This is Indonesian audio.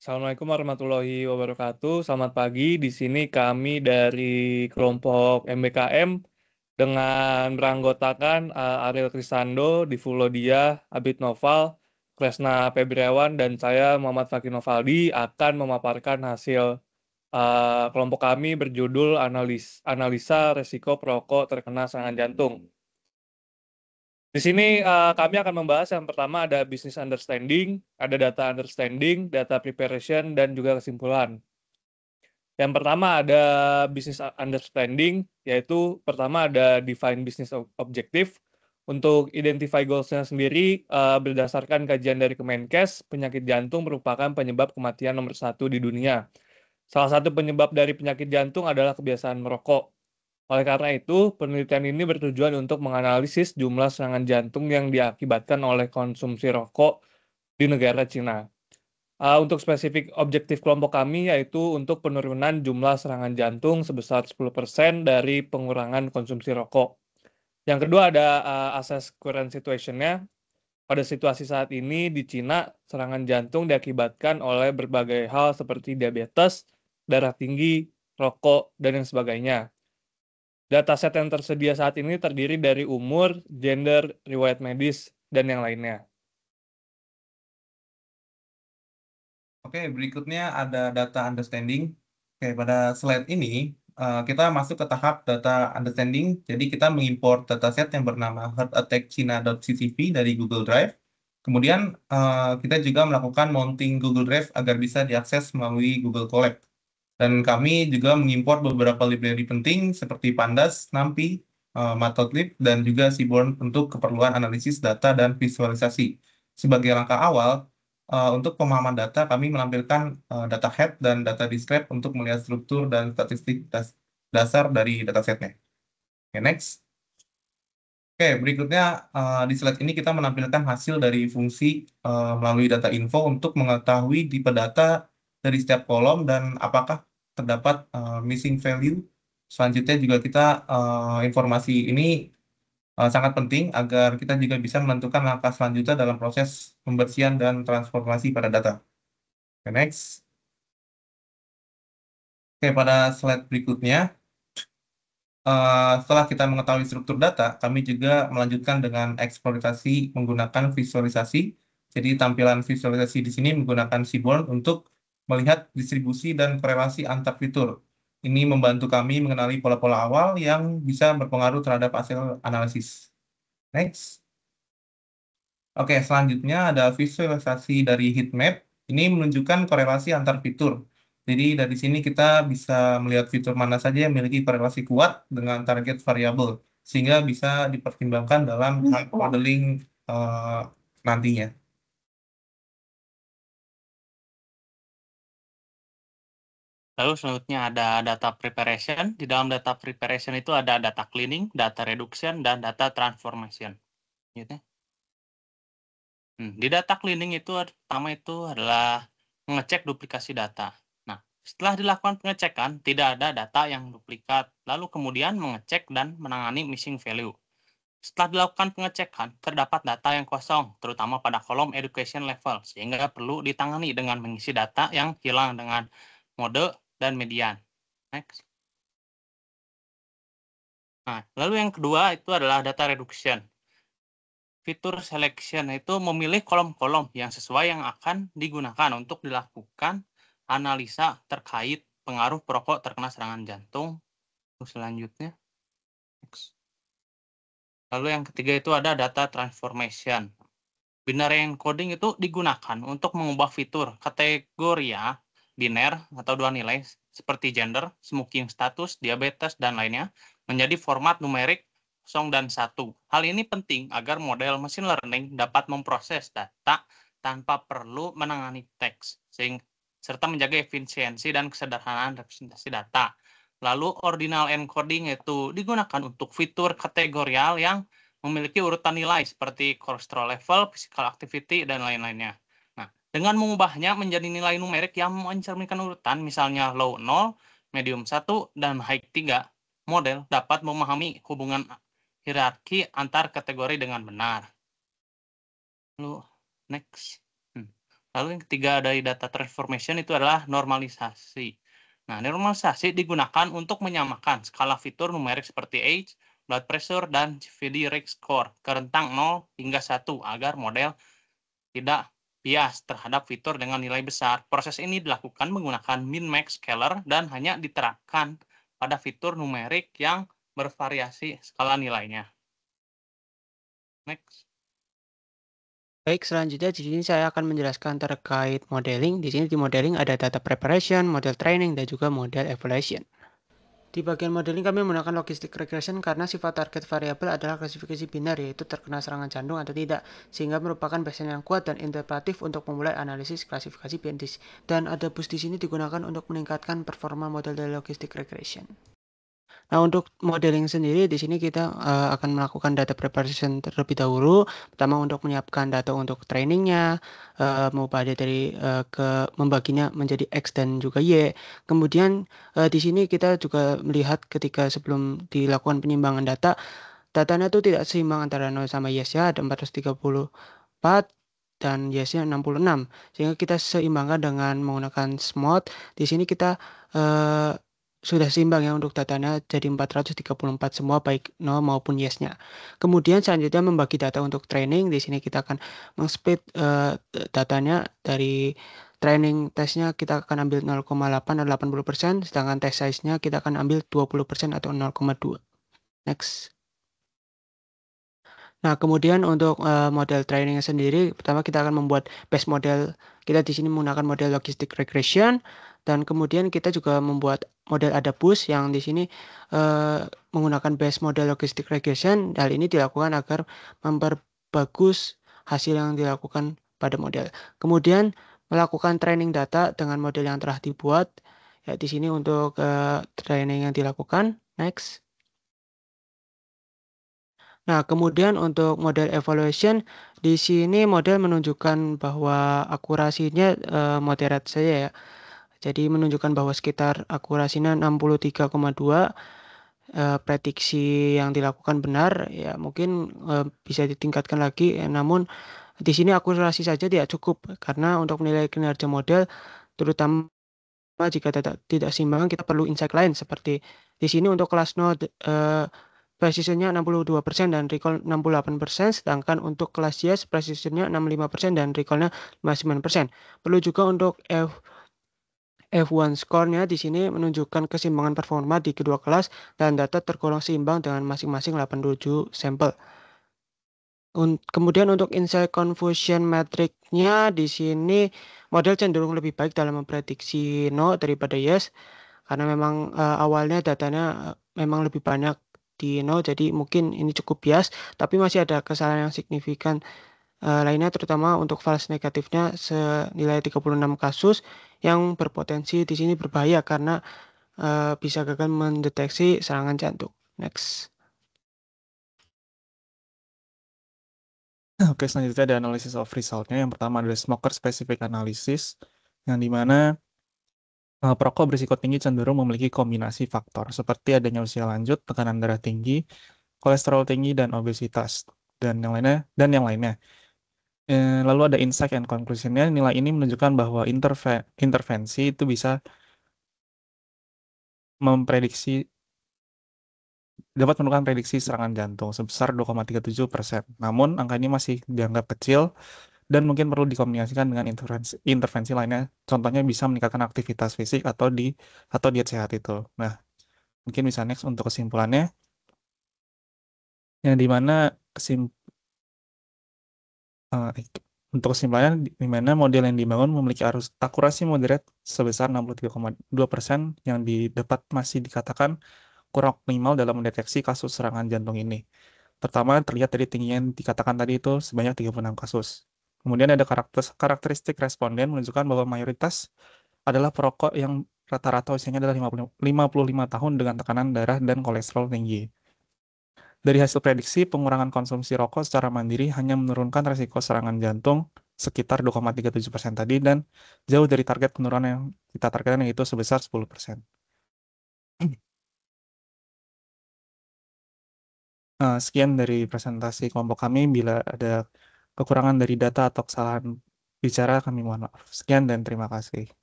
Assalamualaikum warahmatullahi wabarakatuh. Selamat pagi. Di sini kami dari kelompok MBKM dengan beranggotakan Ariel Krisando, Divulodia, Abid Noval, Kresna Febriawan, dan saya Muhammad Fakih Novaldi akan memaparkan hasil kelompok kami berjudul Analisa Resiko Perokok Terkena Serangan Jantung. Di sini kami akan membahas yang pertama ada business understanding, ada data understanding, data preparation, dan juga kesimpulan. Yang pertama ada business understanding, yaitu pertama ada define business objective. Untuk identify goals-nya sendiri, berdasarkan kajian dari Kemenkes, penyakit jantung merupakan penyebab kematian nomor 1 di dunia. Salah satu penyebab dari penyakit jantung adalah kebiasaan merokok. Oleh karena itu, penelitian ini bertujuan untuk menganalisis jumlah serangan jantung yang diakibatkan oleh konsumsi rokok di negara Cina. Untuk spesifik objektif kelompok kami yaitu untuk penurunan jumlah serangan jantung sebesar 10% dari pengurangan konsumsi rokok. Yang kedua ada assess current situation-nya. Pada situasi saat ini di Cina, serangan jantung diakibatkan oleh berbagai hal seperti diabetes, darah tinggi, rokok, dan yang sebagainya. Dataset yang tersedia saat ini terdiri dari umur, gender, riwayat medis, dan yang lainnya. Oke, berikutnya ada data understanding. Oke, pada slide ini kita masuk ke tahap data understanding. Jadi kita mengimport dataset yang bernama heartattackchina.ccp dari Google Drive. Kemudian kita juga melakukan mounting Google Drive agar bisa diakses melalui Google Colab. Dan kami juga mengimport beberapa library penting seperti Pandas, NumPy, Matplotlib, dan juga Seaborn untuk keperluan analisis data dan visualisasi. Sebagai langkah awal, untuk pemahaman data, kami menampilkan data head dan data describe untuk melihat struktur dan statistik dasar dari datasetnya. Oke, next. Oke, berikutnya di slide ini kita menampilkan hasil dari fungsi melalui data info untuk mengetahui tipe data dari setiap kolom dan apakah terdapat missing value. Selanjutnya juga kita informasi ini sangat penting agar kita juga bisa menentukan langkah selanjutnya dalam proses pembersihan dan transformasi pada data. Oke, next. Oke, pada slide berikutnya, setelah kita mengetahui struktur data, kami juga melanjutkan dengan eksploitasi menggunakan visualisasi. Jadi tampilan visualisasi di sini menggunakan Seaborn untuk melihat distribusi dan korelasi antar fitur. Ini membantu kami mengenali pola-pola awal yang bisa berpengaruh terhadap hasil analisis. Next. Oke, selanjutnya ada visualisasi dari heatmap. Ini menunjukkan korelasi antar fitur. Jadi dari sini kita bisa melihat fitur mana saja yang memiliki korelasi kuat dengan target variabel, sehingga bisa dipertimbangkan dalam modeling nantinya. Lalu selanjutnya ada data preparation. Di dalam data preparation itu ada data cleaning, data reduction, dan data transformation. Gitu. Di data cleaning itu pertama itu adalah mengecek duplikasi data. Nah, setelah dilakukan pengecekan, tidak ada data yang duplikat. Lalu kemudian mengecek dan menangani missing value. Setelah dilakukan pengecekan, terdapat data yang kosong, terutama pada kolom education level, sehingga perlu ditangani dengan mengisi data yang hilang dengan mode dan median. Next. Nah, lalu yang kedua itu adalah data reduction. Fitur selection itu memilih kolom-kolom yang sesuai yang akan digunakan untuk dilakukan analisa terkait pengaruh perokok terkena serangan jantung. Selanjutnya. Next. Lalu yang ketiga itu ada data transformation. Binary encoding itu digunakan untuk mengubah fitur kategoria biner atau dua nilai seperti gender, smoking status, diabetes, dan lainnya menjadi format numerik 0 dan 1. Hal ini penting agar model machine learning dapat memproses data tanpa perlu menangani teks, serta menjaga efisiensi dan kesederhanaan representasi data. Lalu ordinal encoding itu digunakan untuk fitur kategorial yang memiliki urutan nilai seperti cholesterol level, physical activity, dan lain-lainnya. Nah, dengan mengubahnya menjadi nilai numerik yang mencerminkan urutan, misalnya low 0, medium 1, dan high 3, model dapat memahami hubungan hierarki antar kategori dengan benar. Lalu, next. Lalu yang ketiga dari data transformation itu adalah normalisasi. Nah, normalisasi digunakan untuk menyamakan skala fitur numerik seperti age, blood pressure, dan CVD risk score ke rentang 0 hingga 1 agar model tidak bias terhadap fitur dengan nilai besar. Proses ini dilakukan menggunakan min-max scaler dan hanya diterapkan pada fitur numerik yang bervariasi skala nilainya. Next. Baik, selanjutnya di sini saya akan menjelaskan terkait modeling. Di sini di modeling ada data preparation, model training, dan juga model evaluation. Di bagian modeling kami menggunakan logistic regression karena sifat target variabel adalah klasifikasi biner, yaitu terkena serangan jantung atau tidak, sehingga merupakan baseline yang kuat dan interpretatif untuk memulai analisis klasifikasi BNDIS. Dan ada boost di sini digunakan untuk meningkatkan performa model dari logistic regression. Nah, untuk modeling sendiri di sini kita akan melakukan data preparation terlebih dahulu. Pertama untuk menyiapkan data untuk trainingnya, mengubah dari membaginya menjadi X dan juga Y. Kemudian di sini kita juga melihat ketika sebelum dilakukan penyimbangan datanya itu tidak seimbang antara 0 sama yes-nya, ada 434 dan yes-nya 66. Sehingga kita seimbangkan dengan menggunakan SMOD. Di sini kita sudah seimbang ya untuk datanya, jadi 434 semua baik no maupun yes-nya. Kemudian selanjutnya membagi data untuk training. Di sini kita akan meng-split datanya dari training tesnya kita akan ambil 0,8 atau 80%, sedangkan test size-nya kita akan ambil 20% atau 0,2. Next. Nah, kemudian untuk model training sendiri, pertama kita akan membuat base model. Kita di sini menggunakan model logistic regression, dan kemudian kita juga membuat model AdaBoost yang di sini menggunakan base model logistic regression. Hal ini dilakukan agar memperbagus hasil yang dilakukan pada model. Kemudian melakukan training data dengan model yang telah dibuat. Ya, di sini untuk training yang dilakukan. Next. Nah, kemudian untuk model evaluation, di sini model menunjukkan bahwa akurasinya moderate saja ya. Jadi menunjukkan bahwa sekitar akurasinya 63,2, prediksi yang dilakukan benar ya, mungkin bisa ditingkatkan lagi, namun di sini akurasi saja tidak cukup karena untuk menilai kinerja model terutama jika tidak seimbang kita perlu insight lain seperti di sini untuk kelas node precisionnya 62% dan recall 68%, sedangkan untuk kelas yes precisionnya 65% dan recallnya 59%. Perlu juga untuk F1 score-nya di sini menunjukkan keseimbangan performa di kedua kelas dan data tergolong seimbang dengan masing-masing 87 sampel. Kemudian untuk insight confusion metric-nya di sini model cenderung lebih baik dalam memprediksi no daripada yes karena memang awalnya datanya memang lebih banyak di no, jadi mungkin ini cukup bias, tapi masih ada kesalahan yang signifikan lainnya, terutama untuk false negatifnya senilai 36 kasus yang berpotensi di sini berbahaya karena bisa gagal mendeteksi serangan jantung. Next. Oke, selanjutnya ada analysis of result-nya. Yang pertama adalah smoker specific analysis, yang dimana perokok berisiko tinggi cenderung memiliki kombinasi faktor seperti adanya usia lanjut, tekanan darah tinggi, kolesterol tinggi, dan obesitas, dan yang lainnya. Lalu ada insight and conclusion-nya. Nilai ini menunjukkan bahwa intervensi itu bisa dapat menentukan prediksi serangan jantung sebesar 2,37%. Namun angka ini masih dianggap kecil dan mungkin perlu dikombinasikan dengan intervensi lainnya. Contohnya bisa meningkatkan aktivitas fisik atau diet sehat itu. Nah, mungkin bisa next untuk kesimpulannya. Yang dimana untuk kesimpulannya, di mana model yang dibangun memiliki akurasi moderat sebesar 63,2% yang dapat masih dikatakan kurang optimal dalam mendeteksi kasus serangan jantung ini. Pertama, terlihat dari tinggi yang dikatakan tadi itu sebanyak 36 kasus. Kemudian ada karakteristik responden menunjukkan bahwa mayoritas adalah perokok yang rata-rata usianya adalah 55 tahun dengan tekanan darah dan kolesterol tinggi. Dari hasil prediksi, pengurangan konsumsi rokok secara mandiri hanya menurunkan resiko serangan jantung sekitar 2,37% tadi dan jauh dari target penurunan yang kita targetkan, yaitu sebesar 10%. Sekian dari presentasi kelompok kami. Bila ada kekurangan dari data atau kesalahan bicara kami mohon maaf. Sekian dan terima kasih.